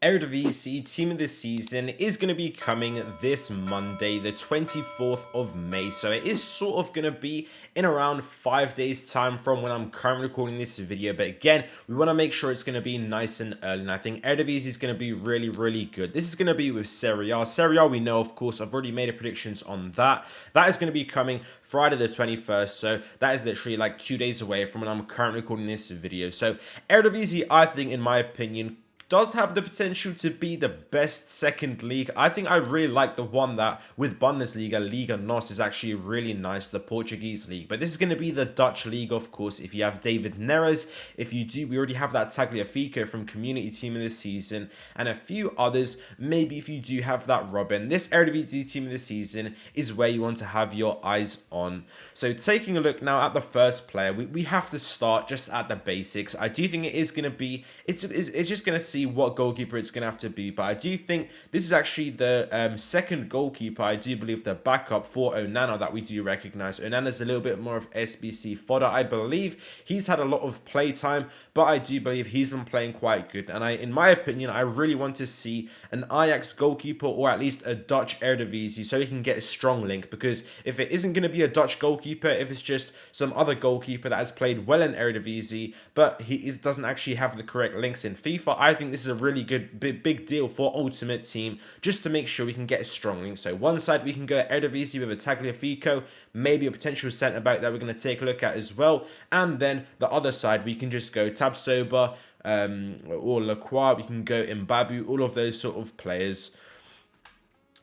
Eredivisie Team of the Season is going to be coming this Monday, the 24th of May. So it is sort of going to be in around 5 days time from when I'm currently recording this video. But again, we want to make sure it's going to be nice and early. And I think Eredivisie is going to be really, really good. This is going to be with Serie A. Serie A, we know, of course, I've already made a predictions on that. That is going to be coming Friday the 21st. So that is literally like 2 days away from when I'm currently recording this video. So Eredivisie, I think, in my opinion, does have the potential to be the best second league. I think I really like the one that with Bundesliga, Liga NOS is actually really nice, the Portuguese league. But this is going to be the Dutch league, of course, if you have David Neres. If you do, we already have that Tagliafico from Community Team of the Season and a few others. Maybe if you do have that Robin. This Eredivisie Team of the Season is where you want to have your eyes on. So taking a look now at the first player, we have to start just at the basics. I do think it is going to be, it's just going to see what goalkeeper it's going to have to be, but I do think this is actually the second goalkeeper, I do believe, the backup for Onana that we do recognize. Onana's a little bit more of SBC fodder. I believe he's had a lot of play time, but I do believe he's been playing quite good, and in my opinion, I really want to see an Ajax goalkeeper or at least a Dutch Eredivisie so he can get a strong link, because if it isn't going to be a Dutch goalkeeper, if it's just some other goalkeeper that has played well in Eredivisie, but he doesn't actually have the correct links in FIFA, I think this is a really good big deal for Ultimate Team, just to make sure we can get a strong link. So one side we can go Eredivisie with a Tagliafico, maybe a potential centre back that we're going to take a look at as well, and then the other side we can just go Tabsoba or Lacroix, we can go Mbabu, all of those sort of players.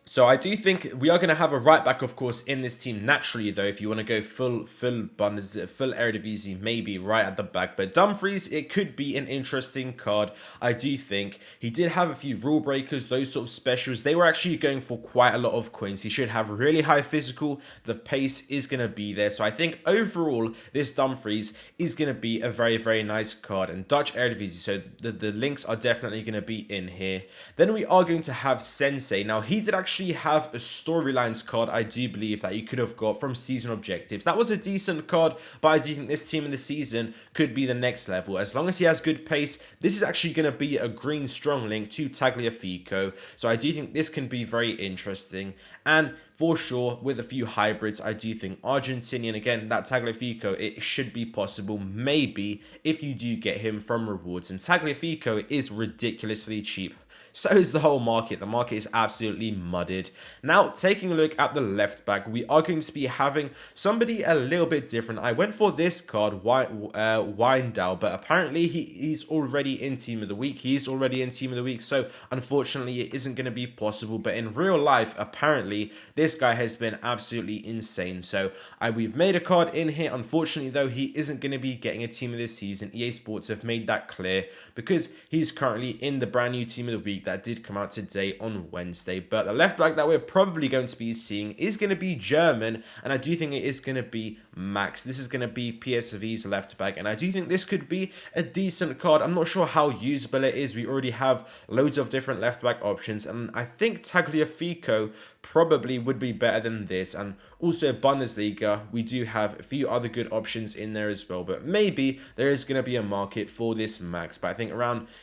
So I do think we are going to have a right back, of course, in this team. Naturally, though, if you want to go full Bundesliga, full Eredivisie, maybe right at the back. But Dumfries, it could be an interesting card. I do think he did have a few rule breakers, those sort of specials. They were actually going for quite a lot of coins. He should have really high physical. The pace is going to be there. So I think overall, this Dumfries is going to be a very, very nice card. And Dutch Eredivisie, so the links are definitely going to be in here. Then we are going to have Sensei. Now, he did actually have a storylines card, I do believe, that you could have got from season objectives. That was a decent card, but I do think this team in the season could be the next level. As long as he has good pace, this is actually going to be a green strong link to Tagliafico. So I do think this can be very interesting. And for sure, with a few hybrids, I do think Argentinian, again, that Tagliafico, it should be possible, maybe, if you do get him from rewards. And Tagliafico is ridiculously cheap. So is the whole market. The market is absolutely mudded. Now, taking a look at the left back, we are going to be having somebody a little bit different. I went for this card, Wijndal, but apparently he's already in Team of the Week. He's already in Team of the Week, so unfortunately it isn't going to be possible. But in real life, apparently, this guy has been absolutely insane. So we've made a card in here. Unfortunately, though, he isn't going to be getting a Team of the Season. EA Sports have made that clear because he's currently in the brand new Team of the Week that did come out today on Wednesday. But the left back that we're probably going to be seeing is going to be German, and I do think it is going to be Max. This is going to be PSV's left back, and I do think this could be a decent card. I'm not sure how usable it is. We already have loads of different left back options, and I think Tagliafico probably would be better than this. And also Bundesliga, we do have a few other good options in there as well, but maybe there is going to be a market for this Max. But I think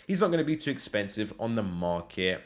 he's not going to be too expensive on the market.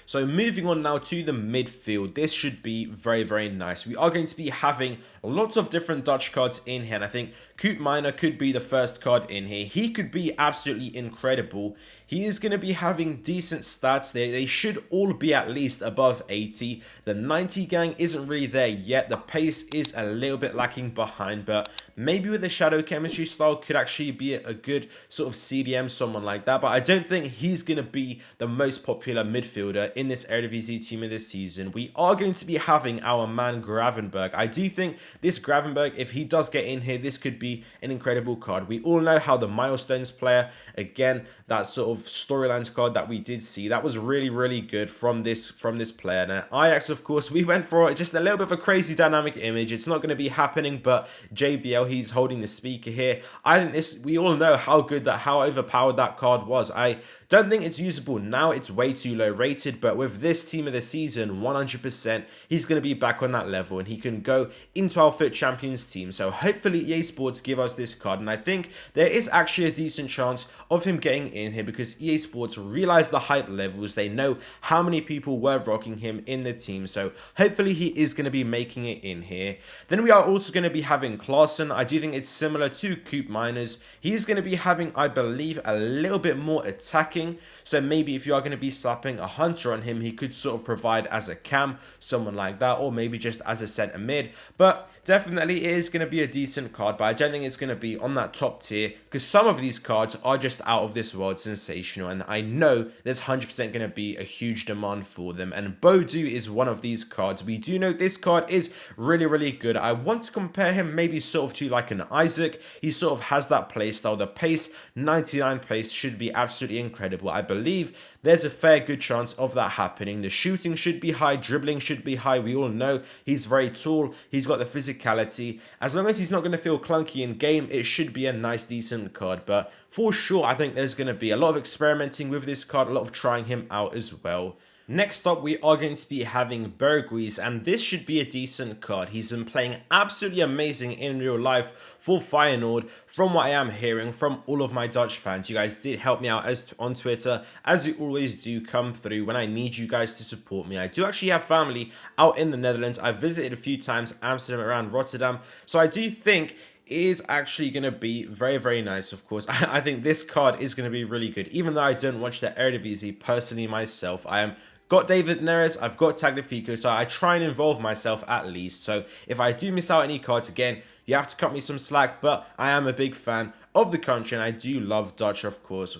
So moving on now to the midfield, this should be very, very nice. We are going to be having lots of different Dutch cards in here, and I think KOOPMEINERS could be the first card in here. He could be absolutely incredible. He is going to be having decent stats there. They should all be at least above 80. The 90 gang isn't really there yet. The pace is a little bit lacking behind, but maybe with the shadow chemistry style could actually be a good sort of CDM, someone like that. But I don't think he's going to be the most popular midfielder in this Eredivisie team of this season. We are going to be having our man Gravenberch. I do think this Gravenberch, if he does get in here, this could be an incredible card. We all know how the milestones player, again, that sort of storylines card that we did see, that was really, really good from this player. Now, Ajax, of course, we went for just a little bit of a crazy dynamic image. It's not going to be happening, but JBL, he's holding the speaker here. I think this, we all know how good how overpowered that card was. I don't think it's usable now. It's way too low rated, but with this team of the season, 100%, he's going to be back on that level, and he can go into our FUT Champions team. So hopefully EA Sports give us this card, and I think there is actually a decent chance of him getting in here because because EA Sports realized the hype levels. They know how many people were rocking him in the team, so hopefully he is going to be making it in here. Then we are also going to be having KLAASSEN. I do think it's similar to KOOPMEINERS. He's going to be having, I believe, a little bit more attacking, so maybe if you are going to be slapping a hunter on him, he could sort of provide as a cam, someone like that, or maybe just as a centre mid. But definitely it is going to be a decent card, but I don't think it's going to be on that top tier, because some of these cards are just out of this world sensational, and I know there's 100% going to be a huge demand for them, and BOADU is one of these cards. We do know this card is really good. I want to compare him maybe sort of to like an Isaac. He sort of has that playstyle. The pace, 99 pace, should be absolutely incredible. I believe there's a fair good chance of that happening. The shooting should be high, dribbling should be high. We all know he's very tall, he's got the physicality. As long as he's not going to feel clunky in game, it should be a nice, decent card. But for sure, I think there's going to be a lot of experimenting with this card, a lot of trying him out as well. Next up, we are going to be having BERGHUIS, and this should be a decent card. He's been playing absolutely amazing in real life for Feyenoord, from what I am hearing from all of my Dutch fans. You guys did help me out on Twitter, as you always do come through when I need you guys to support me. I do actually have family out in the Netherlands. I've visited a few times, Amsterdam, around Rotterdam, so I do think is actually going to be very nice. Of course, I think this card is going to be really good, even though I don't watch the Eredivisie personally myself. I am got David Neres, I've got Tagliafico, so I try and involve myself at least. So if I do miss out any cards, again, you have to cut me some slack, but I am a big fan of the country, and I do love Dutch, of course.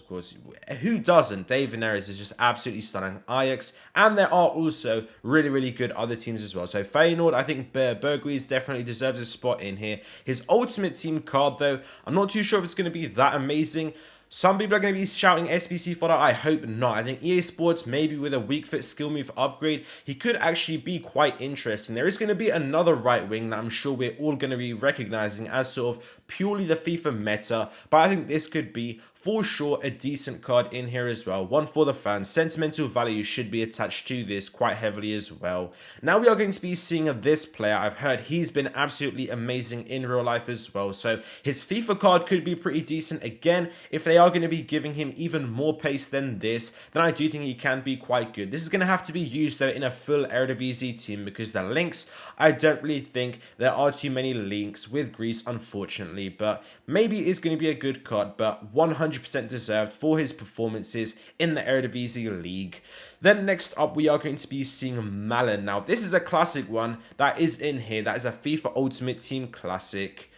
Who doesn't? David Neres is just absolutely stunning. Ajax, and there are also really good other teams as well. So Feyenoord, I think BERGHUIS definitely deserves a spot in here. His Ultimate Team card, though, I'm not too sure if it's going to be that amazing. Some people are going to be shouting SBC for that. I hope not. I think EA Sports, maybe with a weak foot skill move upgrade, he could actually be quite interesting. There is going to be another right wing that I'm sure we're all going to be recognizing as sort of purely the FIFA meta, but I think this could be for sure a decent card in here as well. One for the fans. Sentimental value should be attached to this quite heavily as well. Now we are going to be seeing this player. I've heard he's been absolutely amazing in real life as well, so his FIFA card could be pretty decent. Again, if they are going to be giving him even more pace than this, then I do think he can be quite good. This is going to have to be used though in a full Eredivisie team, because the links, I don't really think there are too many links with Greece, unfortunately, but maybe it is going to be a good card, but 100% deserved for his performances in the Eredivisie League. Then next up, we are going to be seeing MALEN. Now, this is a classic one that is in here. That is a FIFA Ultimate Team classic.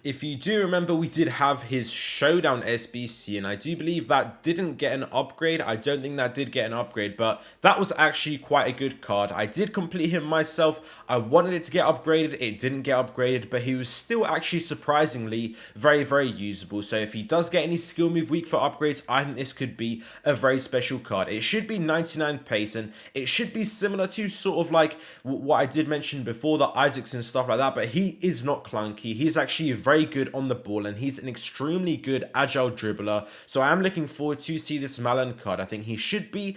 If you do remember, we did have his Showdown SBC, and I do believe that didn't get an upgrade. I don't think that did get an upgrade, but that was actually quite a good card. I did complete him myself. I wanted it to get upgraded. It didn't get upgraded, but he was still actually surprisingly very usable. So if he does get any skill move weak for upgrades, I think this could be a very special card. It should be 99 pace, and it should be similar to sort of like what I did mention before, the Isaacs and stuff like that, but he is not clunky. He's actually very good on the ball, and he's an extremely good agile dribbler. So I am looking forward to see this MALEN card. I think he shouldn't be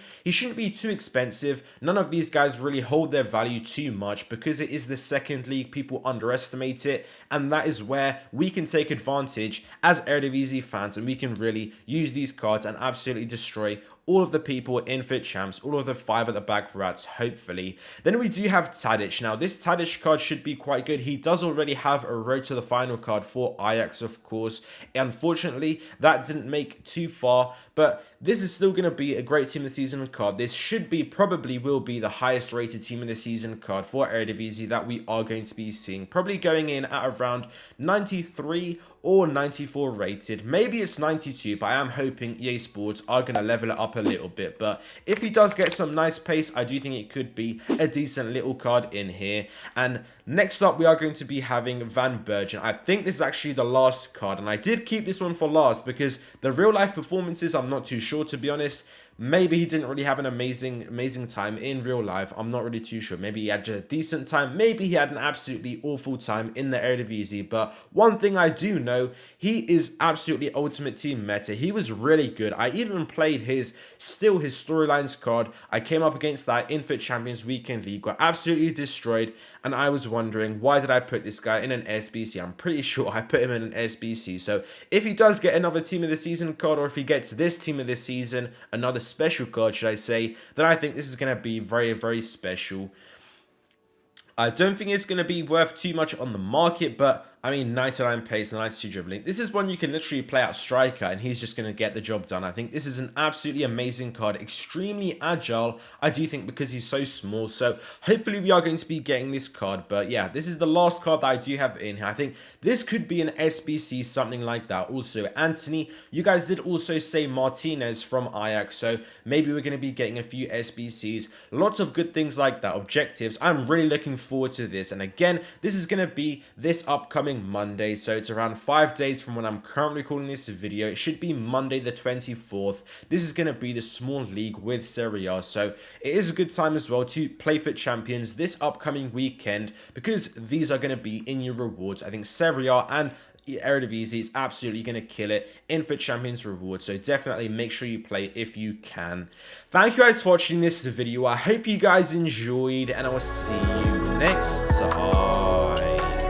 too expensive. None of these guys really hold their value too much, because it is the second league. People underestimate it, and that is where we can take advantage as Eredivisie fans, and we can really use these cards and absolutely destroy all of the people in FUT Champs, all of the 5 at the back rats, hopefully. Then we do have Tadic. Now, this Tadic card should be quite good. He does already have a road to the final card for Ajax, of course. Unfortunately, that didn't make too far, but this is still going to be a great team of the season card. This should be, probably will be, the highest rated team of the season card for Eredivisie that we are going to be seeing. Probably going in at around 93 or 94 rated. Maybe it's 92, but I am hoping EA Sports are going to level it up a little bit. But if he does get some nice pace, I do think it could be a decent little card in here. And next up, we are going to be having Van Bergen. I think this is actually the last card, and I did keep this one for last because the real life performances, I'm not too sure, to be honest. Maybe he didn't really have an amazing time in real life. I'm not really too sure. Maybe he had just a decent time. Maybe he had an absolutely awful time in the Eredivisie. But one thing I do know, he is absolutely Ultimate Team meta. He was really good. I even played his storylines card. I came up against that in FUT Champions Weekend League, got absolutely destroyed, and I was wondering, why did I put this guy in an SBC? I'm pretty sure I put him in an SBC. So if he does get another Team of the Season card, or if he gets this Team of the Season, another special card, should I say, then I think this is going to be very special. I don't think it's going to be worth too much on the market, but I mean, 99 pace and 92 dribbling. This is one you can literally play out striker and he's just going to get the job done. I think this is an absolutely amazing card. Extremely agile, I do think, because he's so small. So hopefully we are going to be getting this card. But yeah, this is the last card that I do have in here. I think this could be an SBC, something like that. Also, Anthony, you guys did also say Martinez from Ajax. So maybe we're going to be getting a few SBCs. Lots of good things like that. Objectives. I'm really looking forward to this. And again, this is going to be this upcoming Monday, so it's around 5 days from when I'm currently recording this video. It should be Monday the 24th. This is going to be the small league with Serie A, so it is a good time as well to play FUT Champions this upcoming weekend, because these are going to be in your rewards. I think Serie A and Eredivisie is absolutely going to kill it in FUT Champions rewards, so definitely make sure you play if you can. Thank you guys for watching this video. I hope you guys enjoyed, and I will see you next time.